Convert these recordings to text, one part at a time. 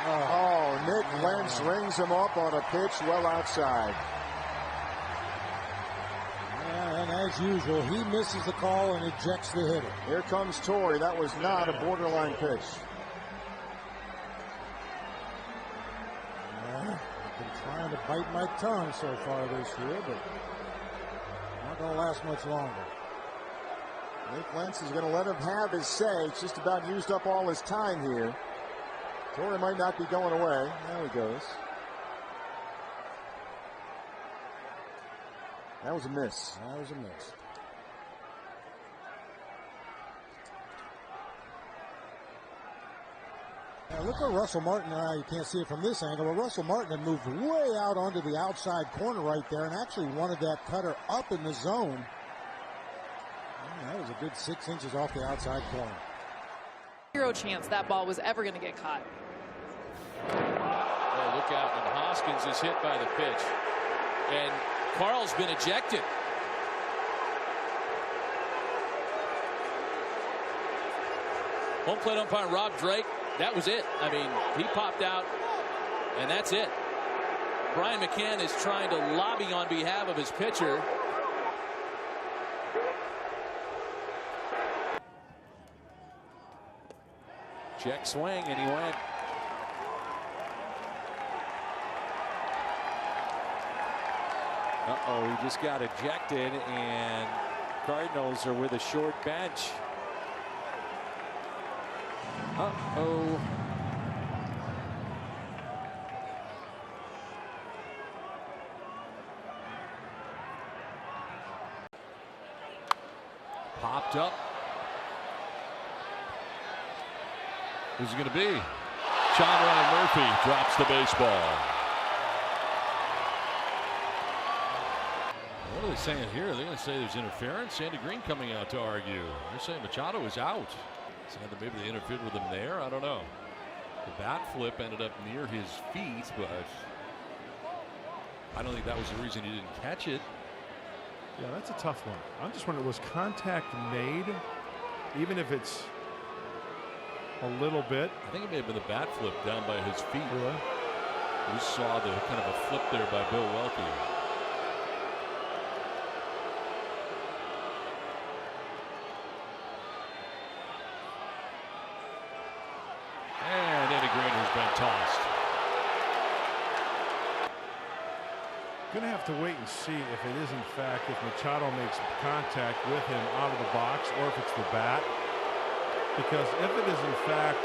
Oh, Nick Lentz rings him up on a pitch well outside. And as usual, he misses the call and ejects the hitter. Here comes Torrey. That was not a borderline pitch. I've been trying to bite my tongue so far this year, but not going to last much longer. Nick Lentz is going to let him have his say. It's just about used up all his time here. Torrey might not be going away. There he goes. That was a miss. That was a miss. Now look at Russell Martin. You can't see it from this angle, but Russell Martin had moved way out onto the outside corner right there and actually wanted that cutter up in the zone. That was a good 6 inches off the outside corner. Zero chance that ball was ever going to get caught. Oh, look out, and Hoskins is hit by the pitch. And Carl's been ejected. Home plate umpire Rob Drake, that was it. I mean, he popped out, and that's it. Brian McCann is trying to lobby on behalf of his pitcher. Check swing, and he went. Uh-oh, he just got ejected, and Cardinals are with a short bench. Uh-oh. Popped up. Who's it going to be? Sean Ryan Murphy drops the baseball. What are they saying here? They're going to say there's interference. Sandy Green coming out to argue. They're saying Machado is out. So maybe they interfered with him there. I don't know. The bat flip ended up near his feet, but I don't think that was the reason he didn't catch it. Yeah, that's a tough one. I'm just wondering, was contact made, even if it's a little bit? I think it may have been the bat flip down by his feet. Really? We saw the kind of a flip there by Bill Welke. And Eddie Green has been tossed. Going to have to wait and see if it is in fact, if Machado makes contact with him out of the box, or if it's the bat. Because if it is in fact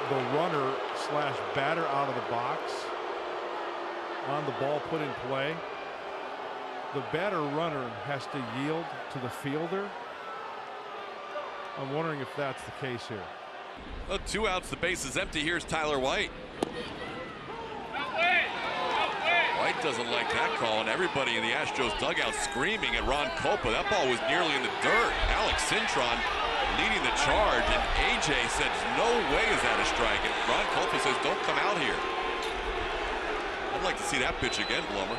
the runner slash batter out of the box on the ball put in play, the batter runner has to yield to the fielder. I'm wondering if that's the case here. Well, 2 outs, the base is empty. Here's Tyler White. White doesn't like that call, and everybody in the Astros dugout screaming at Ron Culpa. That ball was nearly in the dirt. Alex Cintron leading the charge, and AJ says no way is that a strike, and Ron Culpa says don't come out here. I'd like to see that pitch again, Blummer.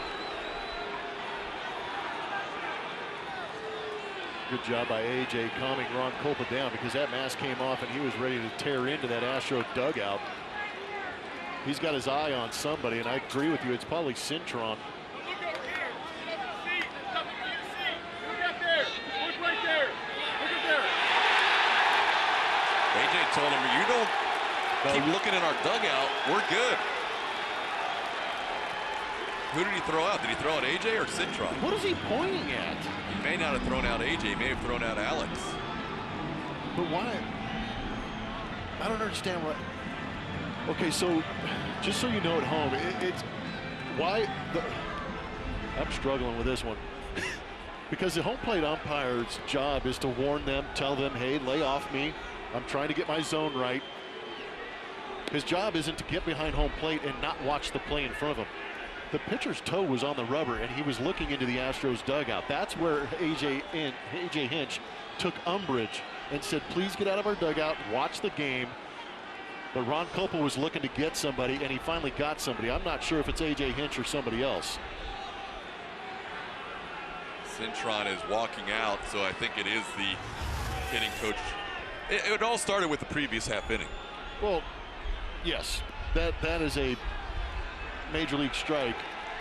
Good job by AJ calming Ron Culpa down, because that mask came off and he was ready to tear into that Astro dugout. He's got his eye on somebody, and I agree with you, it's probably Cintron. Look up here. Look up the seat. There's nothing for you to see. Look up there. Look right there. Look up there. AJ told him, you don't keep looking in our dugout. We're good. Who did he throw out? Did he throw out AJ or Cintron? What is he pointing at? He may not have thrown out AJ. He may have thrown out Alex. But why? I don't understand what. Okay, so just so you know at home, it's why I'm struggling with this one. Because the home plate umpire's job is to warn them, tell them, hey, lay off me. I'm trying to get my zone right. His job isn't to get behind home plate and not watch the play in front of him. The pitcher's toe was on the rubber, and he was looking into the Astros dugout. That's where AJ Hinch took umbrage and said, please get out of our dugout, watch the game. But Ron Culpa was looking to get somebody, and he finally got somebody. I'm not sure if it's AJ Hinch or somebody else. Cintron is walking out, so I think it is the hitting coach. It all started with the previous half inning. Well, yes. that is a major league strike.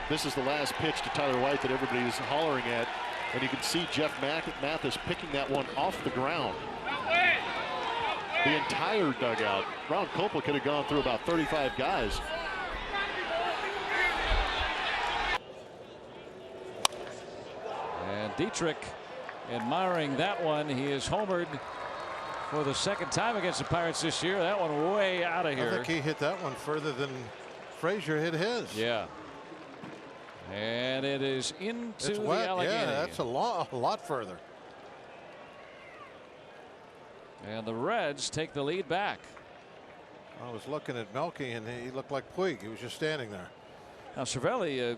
This is the last pitch to Tyler White that everybody is hollering at, and you can see Jeff Mathis picking that one off the ground. The entire dugout. Ron Coppola could have gone through about 35 guys. And Dietrich admiring that one. He is homered for the second time against the Pirates this year. That one way out of here. I think he hit that one further than Frazier hit his. Yeah. And it is into It's the wet. Allegheny. Yeah, that's a lot further. And the Reds take the lead back. I was looking at Melky, and he looked like Puig. He was just standing there. Now Cervelli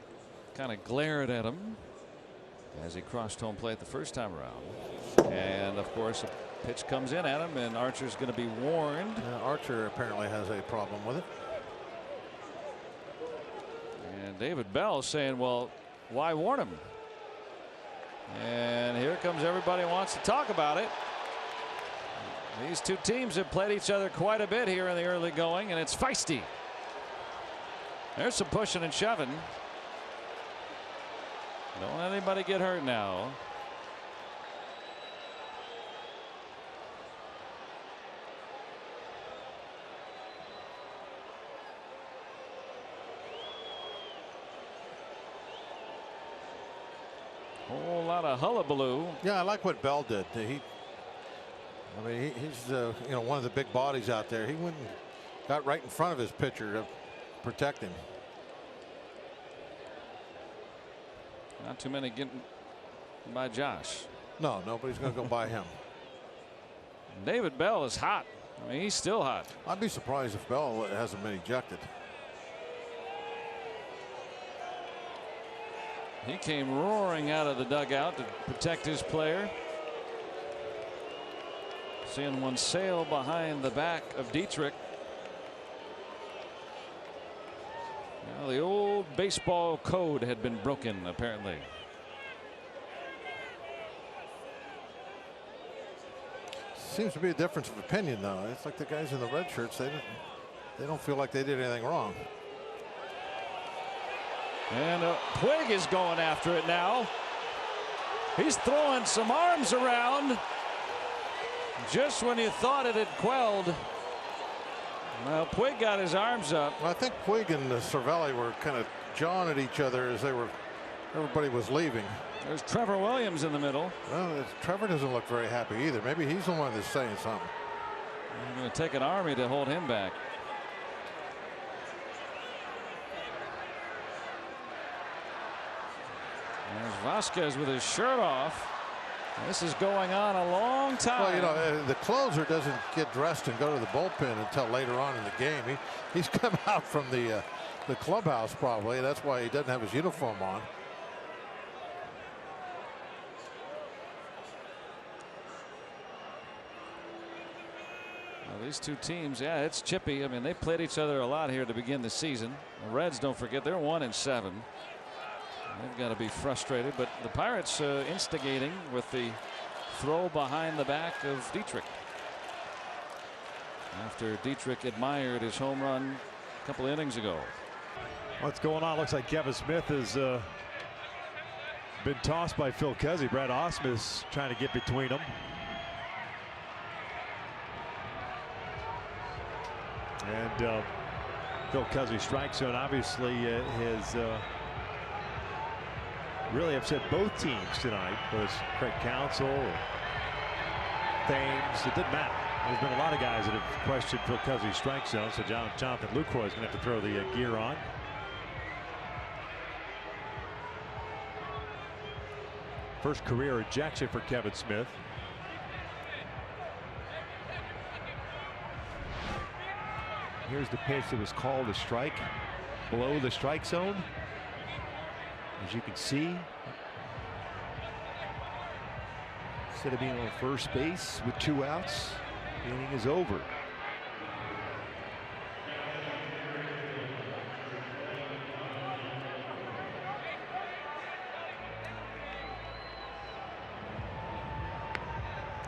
kind of glared at him as he crossed home plate the first time around. And of course a pitch comes in at him, and Archer's going to be warned. Archer apparently has a problem with it. And David Bell saying, well, why warn him? And here comes everybody who wants to talk about it. These two teams have played each other quite a bit here in the early going, and it's feisty. There's some pushing and shoving. Don't let anybody get hurt now. Whole lot of hullabaloo. Yeah, I like what Bell did. I mean, he's you know, one of the big bodies out there. He went and got right in front of his pitcher to protect him. Not too many getting by Josh. No, nobody's going to go by him. David Bell is hot. I mean, he's still hot. I'd be surprised if Bell hasn't been ejected. He came roaring out of the dugout to protect his player. Seeing one sail behind the back of Dietrich. Well, the old baseball code had been broken, apparently. Seems to be a difference of opinion, though. It's like the guys in the red shirts, they don't feel like they did anything wrong. And Puig is going after it now. He's throwing some arms around just when you thought it had quelled. Well, Puig got his arms up. Well, I think Puig and Cervelli were kind of jawing at each other as everybody was leaving. There's Trevor Williams in the middle. Well, Trevor doesn't look very happy either. Maybe he's the one that's saying something. I'm going to take an army to hold him back. There's Vasquez with his shirt off. This is going on a long time. Well, you know, the closer doesn't get dressed and go to the bullpen until later on in the game. He's come out from the clubhouse probably. That's why he doesn't have his uniform on. Well, these two teams, yeah, it's chippy. I mean, they played each other a lot here to begin the season. The Reds, don't forget, they're 1-7. They've got to be frustrated, but the Pirates instigating with the throw behind the back of Dietrich. After Dietrich admired his home run a couple innings ago. What's going on? Looks like Kevin Smith has been tossed by Phil Cuzzy. Brad Ausmus trying to get between them. And Phil Cuzzy strikes zone obviously has really upset both teams tonight. Was Craig Counsell or Thames? It didn't matter. There's been a lot of guys that have questioned Phil Cuzzy's strike zone. So Jonathan Lucroy is going to have to throw the gear on. First career ejection for Kevin Smith. Here's the pitch that was called a strike below the strike zone. As you can see, instead of being on first base with 2 outs, the inning is over.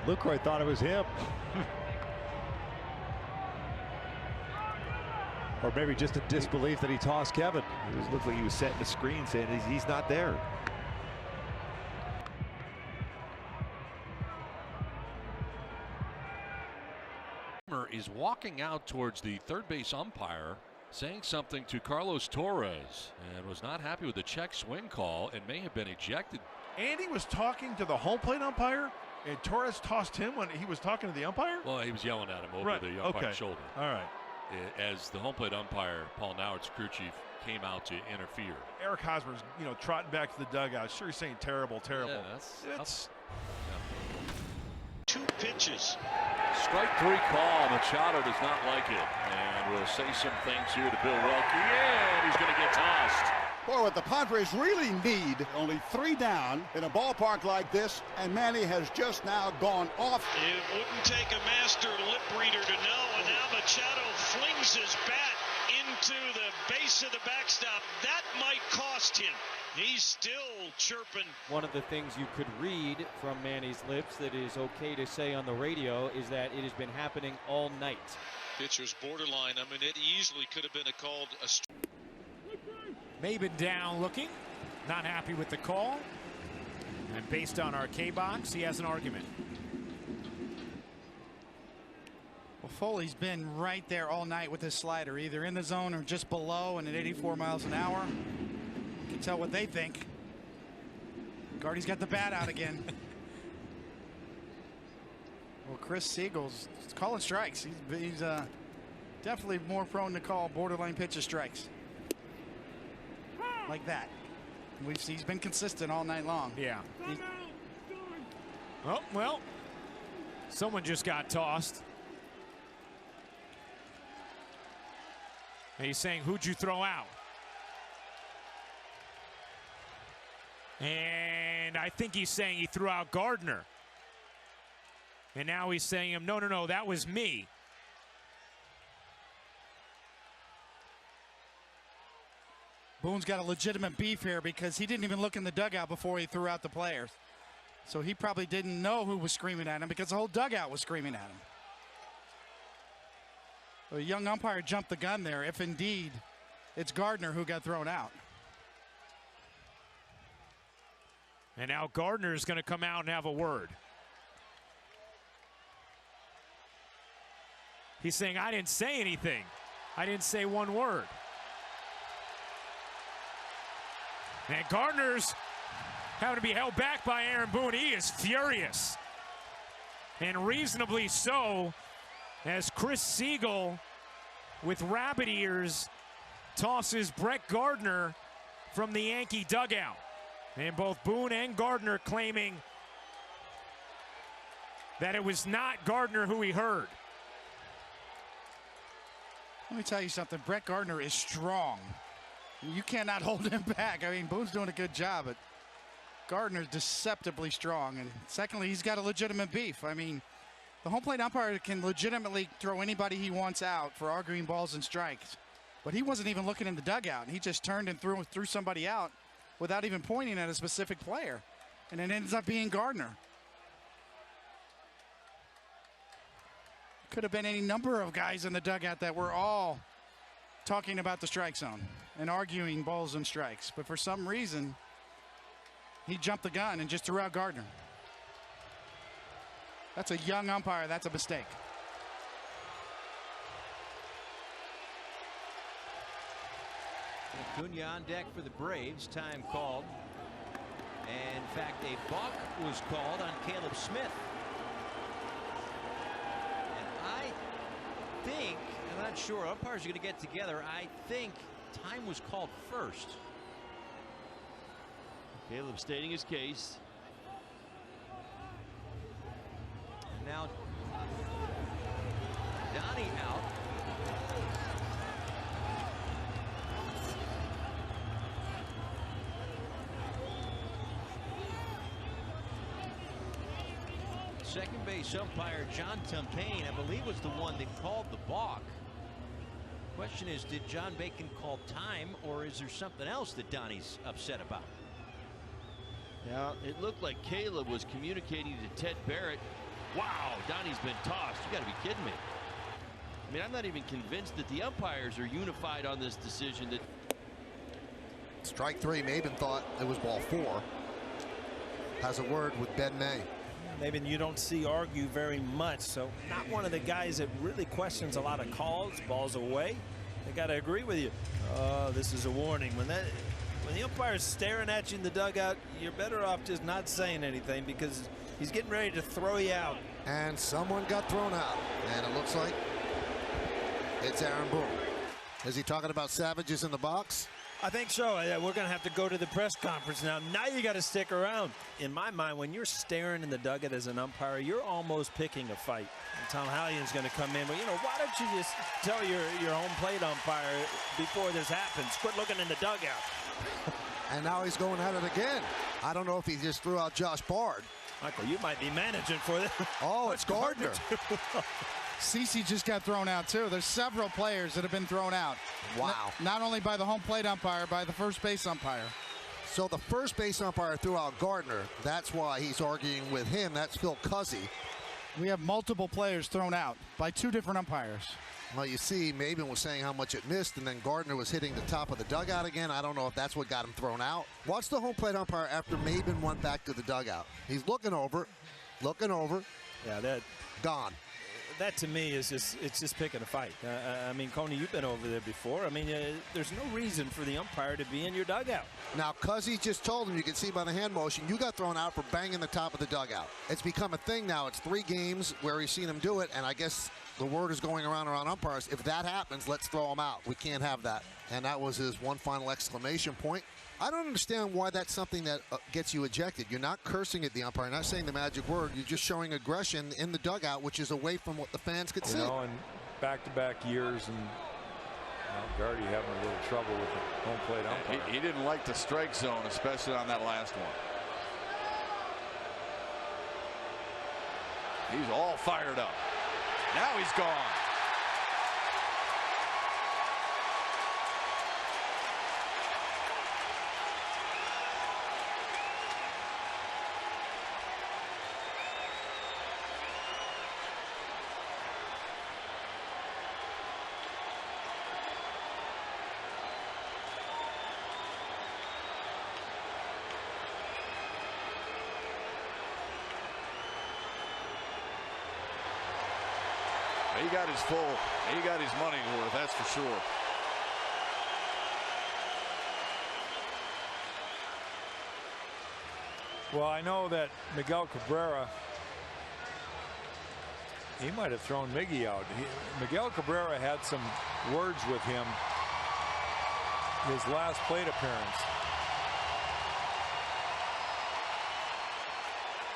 Lucroy thought it was him. Or maybe just a disbelief that he tossed Kevin. It looked like he was setting the screen saying he's not there. Is walking out towards the third base umpire, saying something to Carlos Torres, and was not happy with the check swing call and may have been ejected. Andy was talking to the home plate umpire, and Torres tossed him when he was talking to the umpire? Well, he was yelling at him over the umpire's shoulder. All right. As the home plate umpire, Paul Nauert's crew chief, came out to interfere. Eric Hosmer's, trotting back to the dugout. Sure, he's saying terrible. Yeah, it's 2 pitches. Strike 3 call. Machado does not like it, and will say some things here to Bill Welke, and he's going to get tossed. Boy, what the Padres really need, only 3 down in a ballpark like this, and Manny has just now gone off. It wouldn't take a master lip reader to know, and now Machado flings his bat into the base of the backstop. That might cost him. He's still chirping. One of the things you could read from Manny's lips that is okay to say on the radio is that it has been happening all night. Pitcher's borderline. I mean, it easily could have been called a Maben down looking, not happy with the call, and based on our K-box, he has an argument. Well, Foley's been right there all night with his slider, either in the zone or just below and at 84 miles an hour. You can tell what they think. Guardy's got the bat out again. Well, Chris Siegel's calling strikes. He's definitely more prone to call borderline pitches strikes. Like that. He's been consistent all night long. Yeah. Oh, well, someone just got tossed. And he's saying, who'd you throw out? And I think he's saying he threw out Gardner. And now he's saying, no, that was me. Boone's got a legitimate beef here because he didn't even look in the dugout before he threw out the players. So he probably didn't know who was screaming at him because the whole dugout was screaming at him. A young umpire jumped the gun there if indeed it's Gardner who got thrown out. And now Gardner is going to come out and have a word. He's saying, I didn't say anything. I didn't say one word. And Gardner's having to be held back by Aaron Boone. He is furious. And reasonably so, as Chris Siegel, with rabbit ears, tosses Brett Gardner from the Yankee dugout. And both Boone and Gardner claiming that it was not Gardner who he heard. Let me tell you something. Brett Gardner is strong. You cannot hold him back. I mean, Boone's doing a good job, but Gardner's deceptively strong. And secondly, he's got a legitimate beef. I mean, the home plate umpire can legitimately throw anybody he wants out for arguing balls and strikes. But he wasn't even looking in the dugout. He just turned and threw somebody out without even pointing at a specific player. And it ends up being Gardner. Could have been any number of guys in the dugout that were all talking about the strike zone and arguing balls and strikes. But for some reason, he jumped the gun and just threw out Gardner. That's a young umpire. That's a mistake. Acuna on deck for the Braves. Time called. And in fact, a balk was called on Caleb Smith. And I think, I'm not sure, umpires are going to get together. I think time was called first. Caleb stating his case. And now Donnie out. Second base umpire John Tumpane, I believe, was the one that called the balk. Question is, did John Bacon call time, or is there something else that Donnie's upset about? Yeah, it looked like Caleb was communicating to Ted Barrett. Wow, Donnie's been tossed. You got to be kidding me. I mean, I'm not even convinced that the umpires are unified on this decision. That Strike three. Maben thought it was ball 4. Has a word with Ben May. Maybe you don't see argue very much, so not one of the guys that really questions a lot of calls. Balls away. They got to agree with you. Oh, this is a warning. When the umpire's staring at you in the dugout, you're better off just not saying anything because he's getting ready to throw you out. And someone got thrown out, and it looks like it's Aaron Boone. Is he talking about savages in the box? I think so. We're going to have to go to the press conference now. Now you got to stick around. In my mind, when you're staring in the dugout as an umpire, you're almost picking a fight. And Tom Hallian's going to come in. But, you know, why don't you just tell your home plate umpire before this happens, quit looking in the dugout. And now he's going at it again. I don't know if he just threw out Josh Bard. Michael, you might be managing for this. Oh, it's Gardner. CeCe just got thrown out, too. There's several players that have been thrown out. Wow. Not only by the home plate umpire, by the first base umpire. So the first base umpire threw out Gardner. That's why he's arguing with him. That's Phil Cuzzy. We have multiple players thrown out by 2 different umpires. Well, you see, Maben was saying how much it missed, and then Gardner was hitting the top of the dugout again. I don't know if that's what got him thrown out. Watch the home plate umpire after Maben went back to the dugout. He's looking over. Yeah, that gone. That to me is just picking a fight. I mean, Coney, you've been over there before. I mean, there's no reason for the umpire to be in your dugout. Now, Cuzzy just told him, you can see by the hand motion, you got thrown out for banging the top of the dugout. It's become a thing now. It's 3 games where he's seen him do it, and I guess the word is going around umpires. If that happens, let's throw him out. We can't have that. And that was his one final exclamation point. I don't understand why that's something that gets you ejected. You're not cursing at the umpire, you're not saying the magic word. You're just showing aggression in the dugout, which is away from what the fans could see. You know, in back-to-back years, and Gardy having a little trouble with the home plate umpire. He didn't like the strike zone, especially on that last one. He's all fired up. Now he's gone. He got his money worth, that's for sure. Well, I know that Miguel Cabrera, he might have thrown Miggy out. Miguel Cabrera had some words with him his last plate appearance.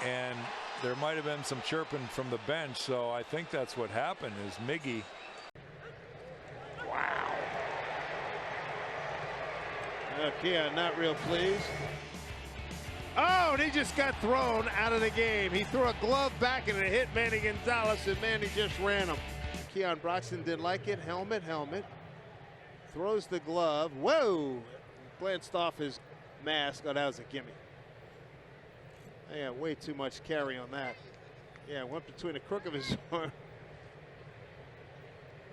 And there might have been some chirping from the bench, so I think that's what happened is Miggy. Wow. Okay, not real pleased. Oh, and he just got thrown out of the game. He threw a glove back and it hit Manny Gonzalez, and Manny just ran him. Keon Broxton didn't like it. Helmet. Throws the glove. Whoa! Glanced off his mask. Oh, that was a gimme. Yeah, way too much carry on that. Yeah, went between the crook of his arm.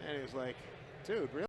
And he was like, dude, really?